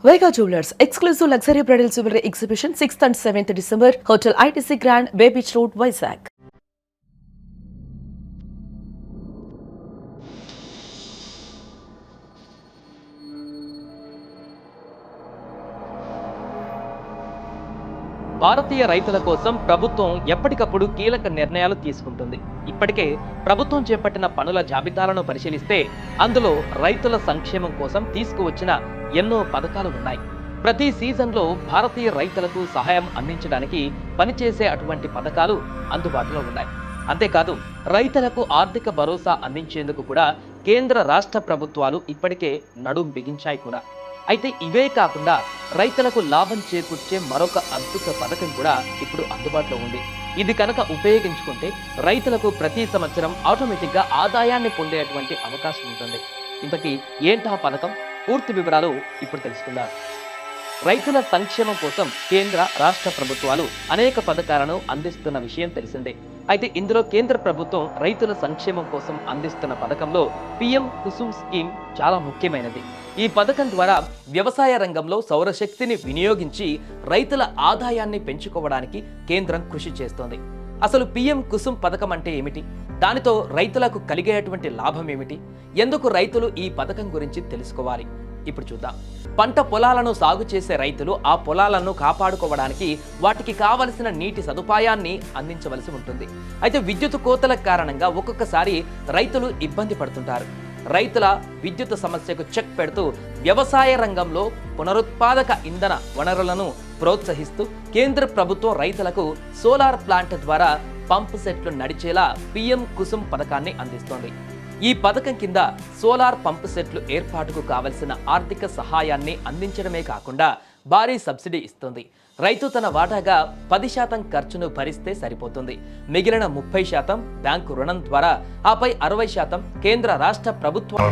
Vega Jewelers exclusive luxury bridal jewelry exhibition 6th and 7th December, Hotel ITC Grand, Bay Beach Road, Vizag. భారతీయ రైతుల కోసం ప్రభుత్వం ఎప్పటికప్పుడు కీలక నిర్ణయాలు తీసుకుంటుంది. ఇప్పటికే ప్రభుత్వం చేపట్టిన పనుల జాబితాలను పరిశీలిస్తే అందులో రైతుల సంక్షేమం కోసం తీసుకువచ్చిన ఎన్నో పథకాలు ఉన్నాయి. ప్రతి సీజన్లో భారతీయ రైతులకు సహాయం అందించడానికి పనిచేసే అటువంటి పథకాలు అందుబాటులో ఉన్నాయి. అంతేకాదు రైతులకు ఆర్థిక భరోసా అందించేందుకు కూడా కేంద్ర రాష్ట్ర ప్రభుత్వాలు ఇప్పటికే నడుం బిగించాయి కూడా. అయితే ఇవే కాకుండా రైతులకు లాభం చేకూర్చే మరొక అద్భుత పథకం కూడా ఇప్పుడు అందుబాటులో ఉంది. ఇది కనుక ఉపయోగించుకుంటే రైతులకు ప్రతి సంవత్సరం ఆటోమేటిక్గా ఆదాయాన్ని పొందేటువంటి అవకాశం ఉంటుంది. ఇంతకీ ఏంటా పథకం? పూర్తి వివరాలు ఇప్పుడు తెలుసుకుందాం. రైతుల సంక్షేమం కోసం కేంద్ర రాష్ట్ర ప్రభుత్వాలు అనేక పథకాలను అందిస్తున్న విషయం తెలిసిందే. అయితే ఇందులో కేంద్ర ప్రభుత్వం రైతుల సంక్షేమం కోసం అందిస్తున్న పథకంలో పిఎం కుసుమ్ స్కీమ్ చాలా ముఖ్యమైనది. ఈ పథకం ద్వారా వ్యవసాయ రంగంలో సౌరశక్తిని వినియోగించి రైతుల ఆదాయాన్ని పెంచుకోవడానికి కేంద్రం కృషి చేస్తోంది. అసలు పిఎం కుసుమ్ పథకం అంటే ఏమిటి? దానితో రైతులకు కలిగేటువంటి లాభం ఏమిటి? ఎందుకు రైతులు ఈ పథకం గురించి తెలుసుకోవాలి? ఇప్పుడు చూద్దాం. పంట పొలాలను సాగు చేసే రైతులు ఆ పొలాలను కాపాడుకోవడానికి వాటికి కావలసిన నీటి సదుపాయాన్ని అందించవలసి ఉంటుంది. అయితే విద్యుత్ కోతల కారణంగా ఒక్కొక్కసారి రైతులు ఇబ్బంది పడుతుంటారు. రైతుల విద్యుత్ సమస్యకు చెక్ పెడుతూ వ్యవసాయ రంగంలో పునరుత్పాదక ఇంధన వనరులను ప్రోత్సహిస్తూ కేంద్ర ప్రభుత్వం రైతులకు సోలార్ ప్లాంట్ ద్వారా పంప్ సెట్లు నడిచేలా పిఎం కుసుమ్ పథకాన్ని అందిస్తోంది. ఈ పథకం కింద సోలార్ పంప్ సెట్లు ఏర్పాటుకు కావలసిన ఆర్థిక సహాయాన్ని అందించడమే కాకుండా భారీ సబ్సిడీ ఇస్తుంది. రైతు తన వాటాగా 10% ఖర్చును భరిస్తే సరిపోతుంది. మిగిలిన 30% బ్యాంకు రుణం ద్వారా, ఆపై 60% కేంద్ర రాష్ట్ర ప్రభుత్వం. I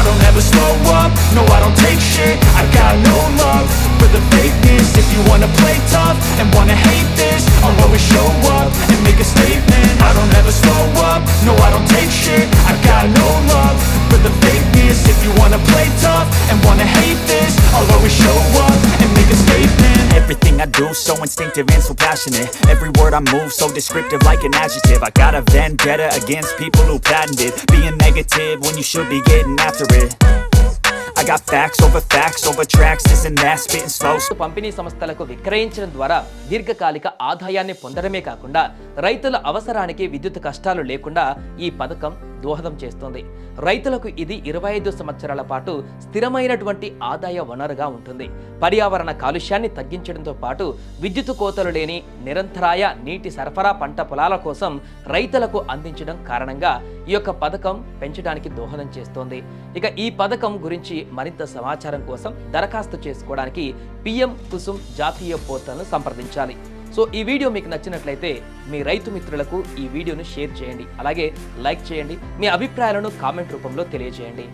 don't ever slow up, no I don't take shit. I got no love for the fakeness. If you wanna play tough and wanna hate this, I'll always show up and make a statement. I don't ever slow up, no I don't take shit. I got no love for the fakeness. If you wanna play tough and wanna hate this, I'll always show up and make a statement. Everything I do so instinctive and so passionate. Every word I move so descriptive like an adjective. I got a vendetta against people who patented being negative when you should be getting after it. I got facts over tracks, this and that, spitting slow. పంపిణీ సంస్థలకు విక్రయించడం ద్వారా దీర్ఘకాలిక ఆదాయాన్ని పొందడమే కాకుండా రైతుల అవసరానికి విద్యుత్ కష్టాలు లేకుండా ఈ పథకం దోహదం చేస్తుంది. రైతులకు ఇది 25 సంవత్సరాల పాటు స్థిరమైనటువంటి ఆదాయ వనరుగా ఉంటుంది. పర్యావరణ కాలుష్యాన్ని తగ్గించడంతో పాటు విద్యుత్ కోతలు లేని నిరంతరాయ నీటి సరఫరా పంట పొలాల కోసం రైతులకు అందించడం కారణంగా ఈ యొక్క పథకం పెంచడానికి దోహదం చేస్తోంది. ఇక ఈ పథకం గురించి మరింత సమాచారం కోసం దరఖాస్తు చేసుకోవడానికి పిఎం కుసుమ్ జాతీయ పోర్టల్ను సంప్రదించాలి. సో ఈ వీడియో మీకు నచ్చినట్లయితే మీ రైతు మిత్రులకు ఈ వీడియోను షేర్ చేయండి. అలాగే లైక్ చేయండి. మీ అభిప్రాయాలను కామెంట్ రూపంలో తెలియజేయండి.